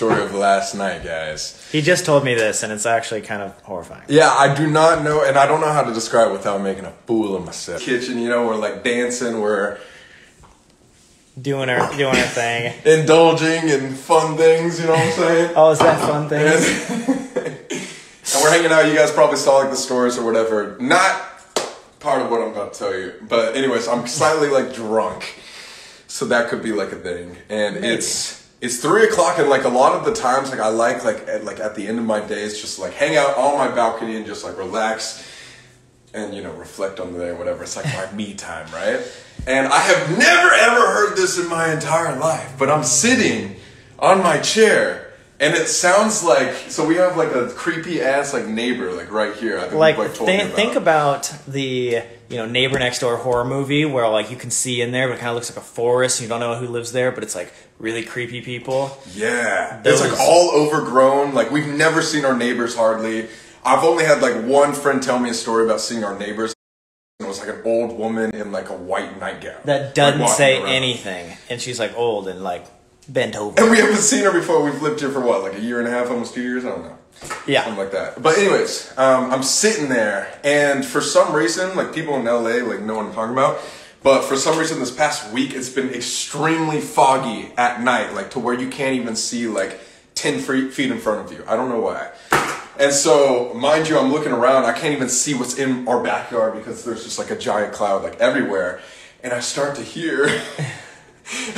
story of last night, guys. He just told me this, and it's actually kind of horrifying. Yeah, I do not know, and I don't know how to describe it without making a fool of myself. Kitchen, you know, we're like dancing, we're doing our thing, indulging in fun things. You know what I'm saying? Oh, is that fun things? And we're hanging out. You guys probably saw like the stories or whatever. Not part of what I'm about to tell you, but anyways, I'm slightly like drunk, so that could be like a thing. And maybe. It's 3 o'clock, and like a lot of the times, like I like at the end of my days, just like hang out on my balcony and just like relax and, you know, reflect on the day or whatever. It's like my me time, right? And I have never ever heard this in my entire life, but I'm sitting on my chair. And it sounds like, so we have like a creepy ass like neighbor like right here. I think like told me about. Think about the neighbor next door horror movie where like you can see in there, but it kind of looks like a forest. And you don't know who lives there, but it's like really creepy people. Yeah, it's like all overgrown. Like we've never seen our neighbors hardly. I've only had like one friend tell me a story about seeing our neighbors. It was like an old woman in like a white nightgown that doesn't say anything, and she's like old and like bent over. And we haven't seen her before. We've lived here for what, like a year and a half, almost 2 years? I don't know. Yeah. Something like that. But anyways, I'm sitting there, and for some reason, like people in LA, like know what I'm talking about, but for some reason this past week, it's been extremely foggy at night, like to where you can't even see like 10 feet in front of you. I don't know why. And so, mind you, I'm looking around, I can't even see what's in our backyard because there's just like a giant cloud like everywhere. And I start to hear...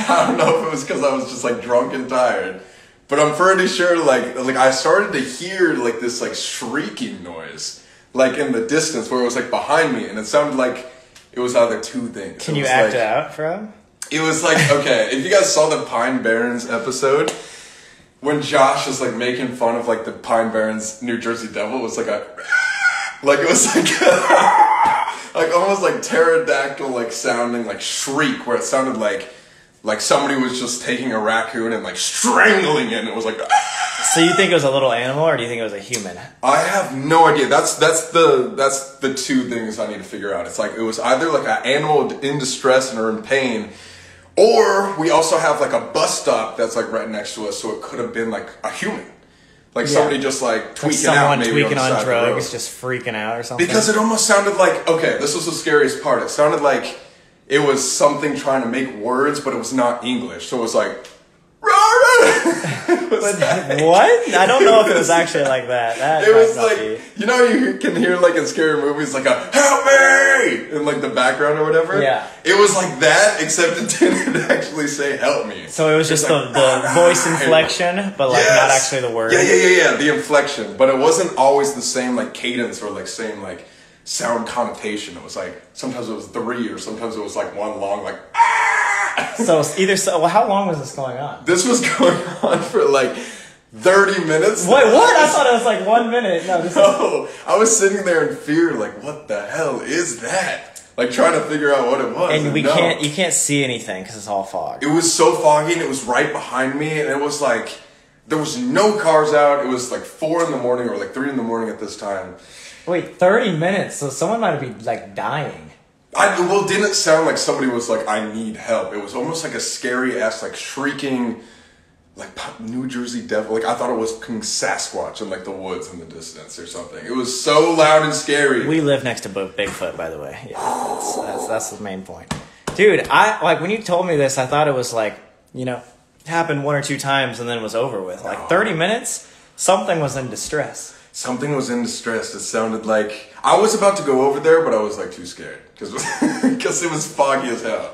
I don't know if it was because I was just like drunk and tired, but I'm pretty sure like I started to hear like this like shrieking noise like in the distance where it was like behind me, and it sounded like it was either two things. Can you act it out for him? It was like, okay, if you guys saw the Pine Barrens episode when Josh was like making fun of like the Pine Barrens New Jersey Devil, it was like it was like like almost like pterodactyl like sounding like shriek where it sounded like somebody was just taking a raccoon and like strangling it, and it was like. So you think it was a little animal, or do you think it was a human? I have no idea. That's the two things I need to figure out. It's like it was either like an animal in distress and or in pain, or we also have like a bus stop that's like right next to us, so it could have been like a human, like somebody just like tweaking out, maybe tweaking on drugs, just freaking out or something. Because it almost sounded like this was the scariest part. It sounded like. It was something trying to make words, but it was not English. So it was like, it was what? I don't know if it was actually like that. It was like, you know, you can hear like in scary movies, like a help me in like the background or whatever. Yeah. It was like that, except it didn't actually say help me. So it was just the voice inflection, but like not actually the word. Yeah, the inflection. But it wasn't always the same like cadence or like same like sound connotation. It was like sometimes it was 3 or sometimes it was like one long like Well, how long was this going on? This was going on for like 30 minutes. Wait, what? I thought it was like 1 minute. No, I was sitting there in fear, like what the hell is that? Like trying to figure out what it was. And you can't see anything because it's all fog. It was so foggy, and it was right behind me, and it was like there was no cars out. It was like 4 in the morning or like 3 in the morning at this time. Wait, 30 minutes? So someone might be, like, dying. It didn't sound like somebody was like, I need help. It was almost like a scary-ass, like, shrieking, like, New Jersey Devil. Like, I thought it was King Sasquatch in, like, the woods in the distance or something. It was so loud and scary. We live next to Bigfoot, by the way. Yeah, that's the main point. Dude, when you told me this, I thought it was, like, happened 1 or 2 times and then it was over with. Like, 30 minutes, something was in distress. Something was in distress. It sounded like... I was about to go over there, but I was, like, too scared. Because it was foggy as hell.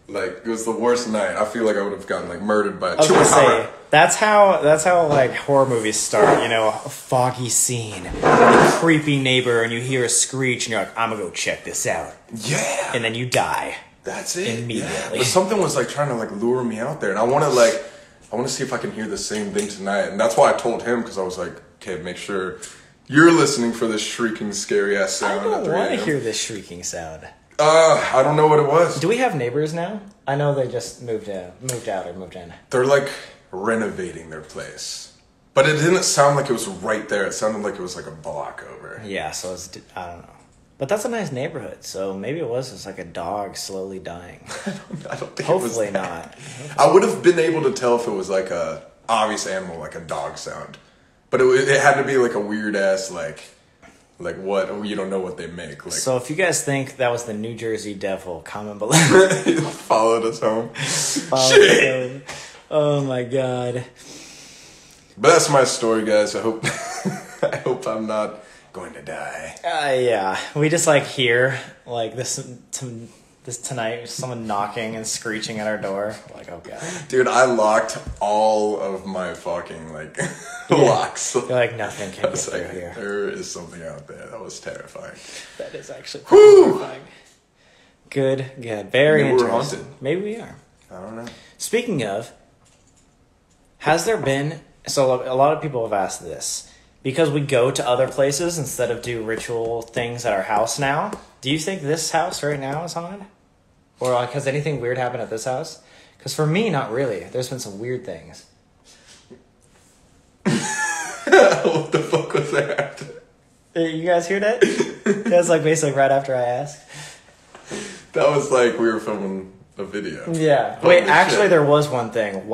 Like, it was the worst night. I feel like I would have gotten, like, murdered by a chupacabra. That's how, like, horror movies start. A foggy scene. A creepy neighbor, and you hear a screech, and you're like, I'm gonna go check this out. Yeah. And then you die. That's it. Immediately. Yeah. But something was, like, trying to, like, lure me out there. And I want to see if I can hear the same thing tonight. And that's why I told him, because I was like... Okay, make sure you're listening for this shrieking, scary-ass sound. I don't want to hear this shrieking sound. I don't know what it was. Do we have neighbors now? I know they just moved out or moved in. They're, like, renovating their place. But it didn't sound like it was right there. It sounded like it was, like, a block over. Yeah, so I don't know. But that's a nice neighborhood, so maybe it was just like a dog slowly dying. I don't think Hopefully it was that. not. I would have been able to tell if it was, like, a obvious animal, like a dog sound. But it had to be like a weird ass like what? Oh, you don't know what they make. Like, so if you guys think that was the New Jersey Devil, comment below. He followed us home. Shit. Oh my god. But that's my story, guys. I hope I'm not going to die. Yeah, we just like hear like this tonight, someone knocking and screeching at our door. Like, oh god, dude, I locked all of my fucking locks. You're like, nothing can get through here. There is something out there. That was terrifying. That is actually terrifying. Good, very Maybe interesting. we're haunted. Maybe we are. I don't know. Speaking of, has there been? So a lot of people have asked this. Because we go to other places instead of do ritual things at our house now, do you think this house right now is haunted? Or like, has anything weird happened at this house? Because for me, not really. There's been some weird things. What the fuck was that? You guys hear that? That's like basically right after I asked. That was like we were filming a video. Yeah. Holy Wait, actually shit. there was one thing.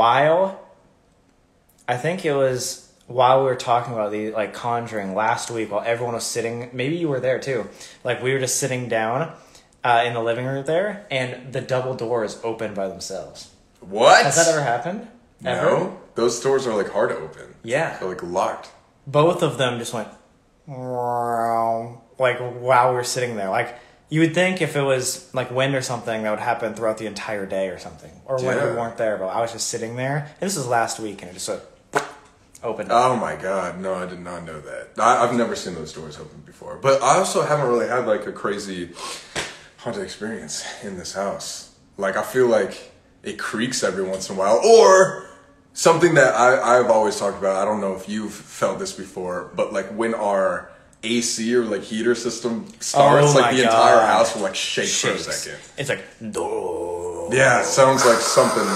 I think it was while we were talking about the like conjuring last week, while everyone was sitting, maybe you were there too. Like we were just sitting down in the living room there, and the double doors opened by themselves. What? Has that ever happened? Ever? No. Those doors are like hard to open. Yeah. They're like locked. Both of them just went like while we were sitting there. Like you would think if it was like wind or something that would happen throughout the entire day or something, or when we weren't there. But I was just sitting there, and this was last week, and it just opened. Oh my god, no, I did not know that. I've never seen those doors open before. But I also haven't really had like a crazy haunted experience in this house. Like I feel like it creaks every once in a while. Or something that I've always talked about, I don't know if you've felt this before, but like when our AC or like heater system starts, like the entire house will like shake for a second. It's like, duh. Yeah, it sounds like something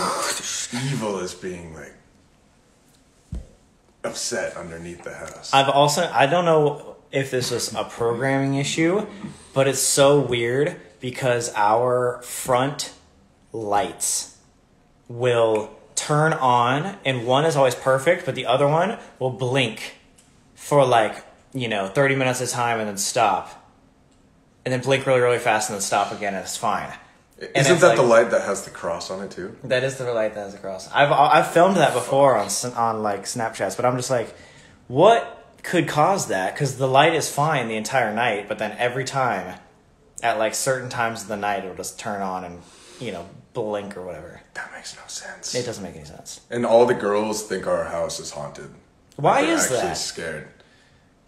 evil is being like upset underneath the house. I don't know if this was a programming issue, but it's so weird because our front lights will turn on and one is always perfect, but the other one will blink for 30 minutes at a time and then stop. And then blink really, really fast and then stop again and it's fine. Isn't that the light that has the cross on it too? That is the light that has the cross. I've filmed that before on like Snapchats, but I'm just like, what could cause that? Because the light is fine the entire night, but then every time, at like certain times of the night, it'll just turn on and blink or whatever. That makes no sense. It doesn't make any sense. And all the girls think our house is haunted. Why is that? They're actually scared.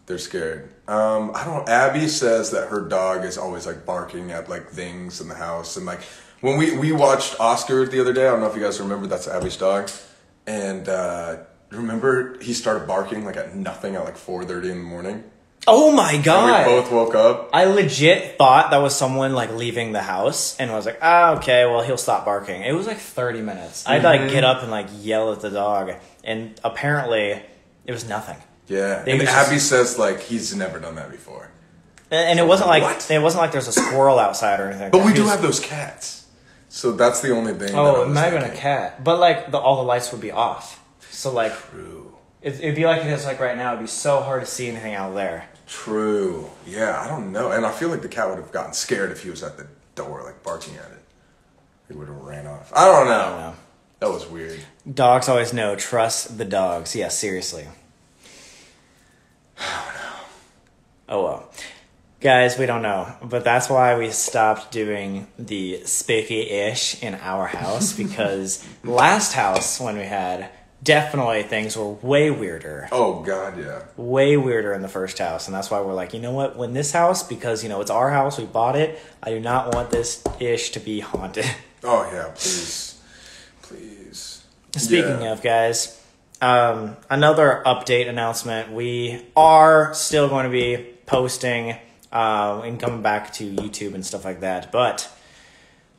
They're scared. I don't. Abby says that her dog is always like barking at like things in the house, and like when we watched Oscar the other day. I don't know if you guys remember. That's Abby's dog, and remember he started barking like at nothing at like 4:30 in the morning. Oh my god! And we both woke up. I legit thought that was someone like leaving the house, and I was like, okay, well he'll stop barking. It was like 30 minutes. I'd like get up and like yell at the dog, and apparently it was nothing. Yeah, and Abby says like he's never done that before. And it wasn't like there's a squirrel outside or anything. But we do have those cats, so that's the only thing. Oh, it might have been a cat, but like all the lights would be off. So like, true. It'd be like it is like right now. It'd be so hard to see anything out there. True. Yeah, I don't know, and I feel like the cat would have gotten scared if he was at the door like barking at it. He would have ran off. I don't know. That was weird. Dogs always know. Trust the dogs. Yeah, seriously. Oh no. Oh well. Guys, we don't know. But that's why we stopped doing the spooky-ish in our house, because last house when we had, definitely things were way weirder. Oh god, yeah. Way weirder in the first house. And that's why we're like, you know what? When this house, because it's our house, we bought it, I do not want this ish to be haunted. Oh yeah, please. Please. Speaking of, guys, another update announcement. We are still going to be posting and coming back to YouTube and stuff like that, but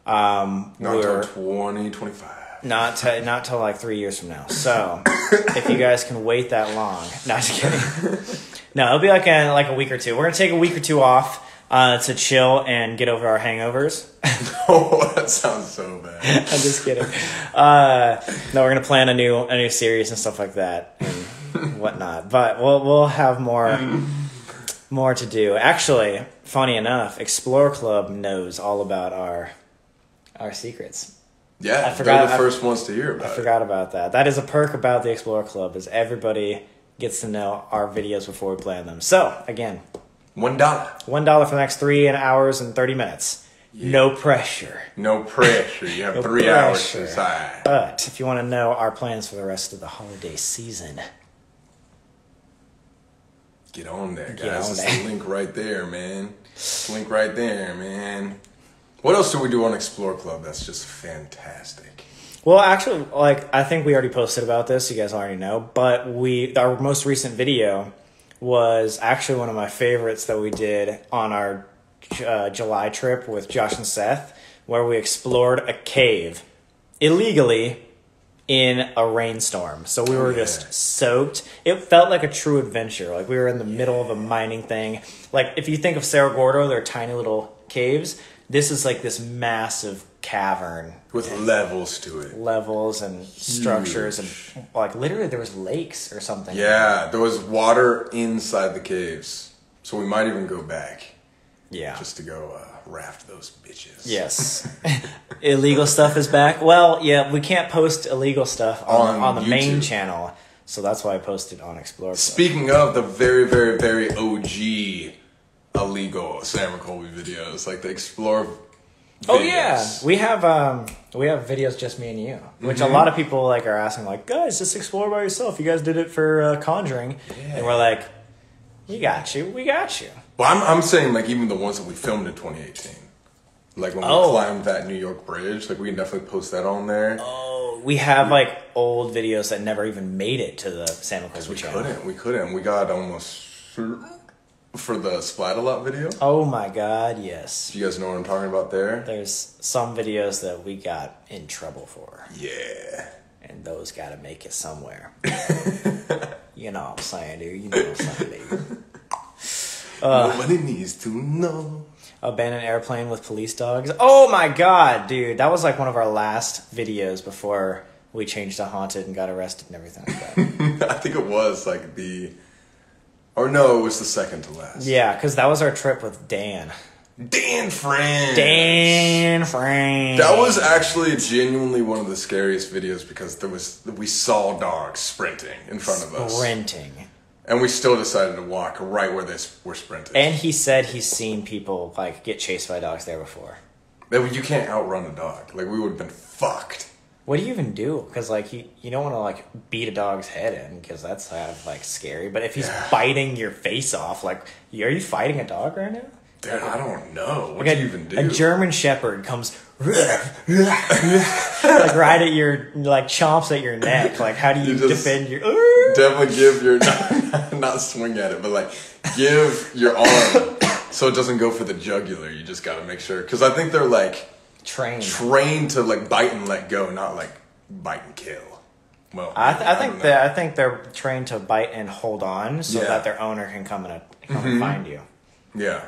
not until 2025. Not till like 3 years from now. So if you guys can wait that long, no, just kidding. No, it'll be like a week or two. We're gonna take a week or two off to chill and get over our hangovers. Oh, that sounds so bad. I'm just kidding. No, we're gonna plan a new series and stuff like that and whatnot. But we'll have more to do. Actually, funny enough, Explore Club knows all about our secrets. Yeah, they're the first ones to hear about it. I forgot about that. That is a perk about the Explore Club, is everybody gets to know our videos before we plan them. So, again, $1. $1 for the next 3 hours and 30 minutes. Yeah. No pressure. No pressure. You have 3 hours to decide. But if you want to know our plans for the rest of the holiday season, get on there, guys. It's the link right there, man. Link right there, man. What else do we do on Explore Club that's just fantastic? Well, actually, I think we already posted about this. You guys already know. But our most recent video was actually one of my favorites that we did on our July trip with Josh and Seth, where we explored a cave illegally in a rainstorm. So we were just soaked. It felt like a true adventure. Like we were in the middle of a mining thing. Like if you think of Cerro Gordo, they're tiny little caves. This is like this massive cavern with levels to it. Levels and structures and like literally there was lakes or something. Yeah, there was water inside the caves. So we might even go back. Yeah. Just to go raft those bitches. Yes. Illegal stuff is back. Well, yeah, we can't post illegal stuff on the YouTube main channel. So that's why I posted on Explore. Speaking of the very, very, very OG illegal Sam and Colby videos, like the Explore videos. Oh yeah, we have videos just me and you, which a lot of people like are asking, like, guys, just explore by yourself. You guys did it for Conjuring, and we're like, we got you. Well, I'm saying like even the ones that we filmed in 2018, like when we climbed that New York bridge, like we can definitely post that on there. Oh, we have like old videos that never even made it to the Sam and Colby channel. We couldn't. We got almost for the Splat-A-Lot video. Oh my god, yes. You guys know what I'm talking about there? There's some videos that we got in trouble for. Yeah. And those gotta make it somewhere. You know what I'm saying, dude. You know what I'm saying, dude. Nobody needs to know. Abandoned airplane with police dogs. Oh my god, dude. That was like one of our last videos before we changed to haunted and got arrested and everything like that. I think it was like or no, it was the second to last. Yeah, because that was our trip with Dan. Dan Friend. That was actually genuinely one of the scariest videos because we saw dogs sprinting in front of us. And we still decided to walk right where they were sprinting. And he said he's seen people like get chased by dogs there before. You can't outrun a dog. Like we would have been fucked. What do you even do? Because like you don't want to like beat a dog's head in because that's kind of like scary. But if he's biting your face off, like are you fighting a dog right now? Dude, I don't know. What do you even do? A German Shepherd comes like right at your like chomps at your neck. Like how do you defend your? Definitely give your not swing at it, but like give your arm so it doesn't go for the jugular. You just got to make sure because I think they're like trained to like bite and let go, not like bite and kill. Well, I think they're trained to bite and hold on so that their owner can come and find you. Yeah.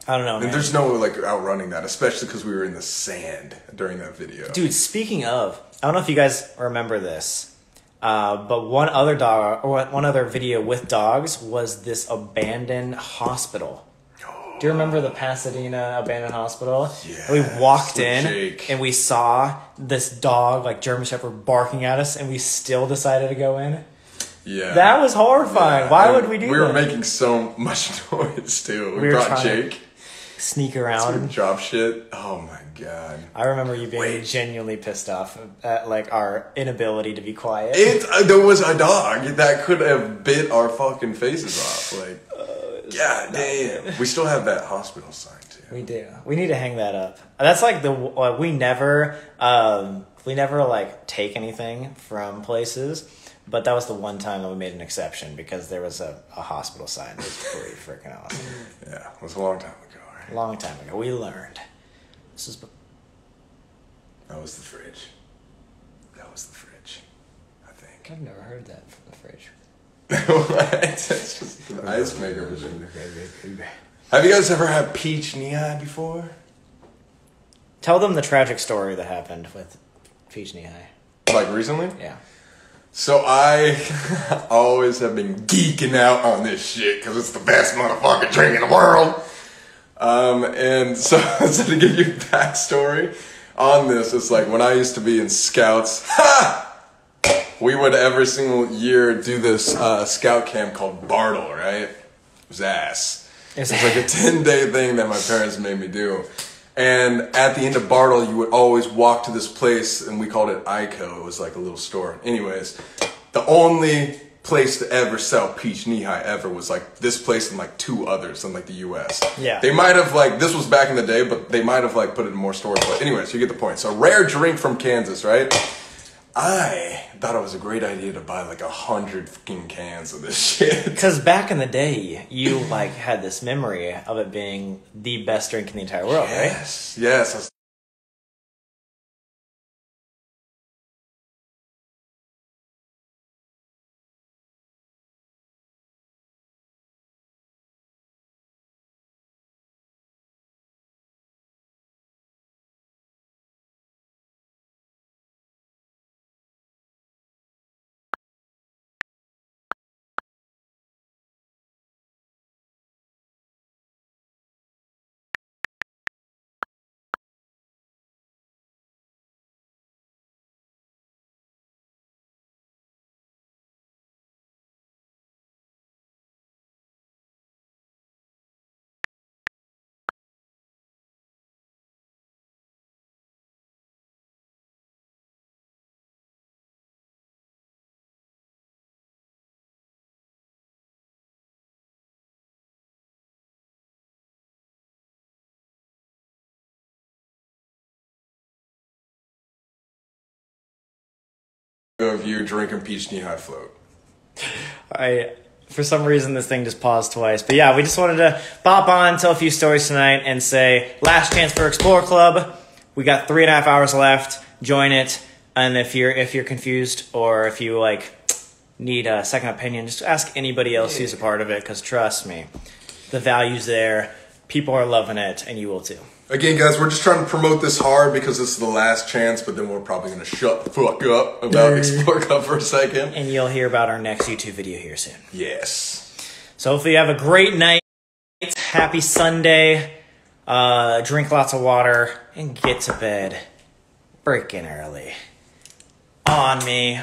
I don't know, man. And there's no like outrunning that, especially because we were in the sand during that video. Dude, speaking of, I don't know if you guys remember this, but one other video with dogs was this abandoned hospital. Do you remember the Pasadena abandoned hospital? Yeah. We walked in and we saw this dog, like German Shepherd, barking at us, and we still decided to go in. Yeah. That was horrifying. Yeah. Why would we do that? We were making so much noise, too. We brought Jake. Sneak around and drop shit. Oh my god! I remember you being genuinely pissed off at like our inability to be quiet. There was a dog that could have bit our fucking faces off. Like, god damn. We still have that hospital sign too. We do. We need to hang that up. That's like we never like take anything from places. But that was the one time that we made an exception because there was a hospital sign. It was pretty freaking awesome. Yeah, it was a long time ago. Right? Long time ago. We learned. That was the fridge. I think. I've never heard that from the fridge. What? It's just an ice maker machine. Have you guys ever had peach knee-high before? Tell them the tragic story that happened with Peach Knee High. Like recently? Yeah. So I always have been geeking out on this shit because it's the best motherfucking drink in the world. And so to give you a backstory on this, it's like when I used to be in scouts, we would every single year do this scout camp called Bartle, right? It was ass. It's like a 10-day thing that my parents made me do. And at the end of Bartle, you would always walk to this place, and we called it Ico. It was like a little store. Anyways, the only place to ever sell Peach Knee High ever was like this place and like 2 others in like the U.S. Yeah. They might have like, this was back in the day, but they might have like put it in more stores. But anyways, you get the point. So rare drink from Kansas, right? I thought it was a great idea to buy like 100 fucking cans of this shit. Because back in the day, you like had this memory of it being the best drink in the entire world, right? Yes. Of you drinking Peach Knee High float. For some reason, this thing just paused twice. But yeah, we just wanted to pop on, tell a few stories tonight, and say, last chance for Explore Club. We got 3.5 hours left. Join it. And if you're confused or if you like need a second opinion, just ask anybody else who's a part of it, because trust me, the value's there. People are loving it, and you will too. Again, guys, we're just trying to promote this hard because this is the last chance, but then we're probably going to shut the fuck up about Explore Club for a second. And you'll hear about our next YouTube video here soon. Yes. So hopefully you have a great night. Happy Sunday. Drink lots of water and get to bed. Break in early. On me.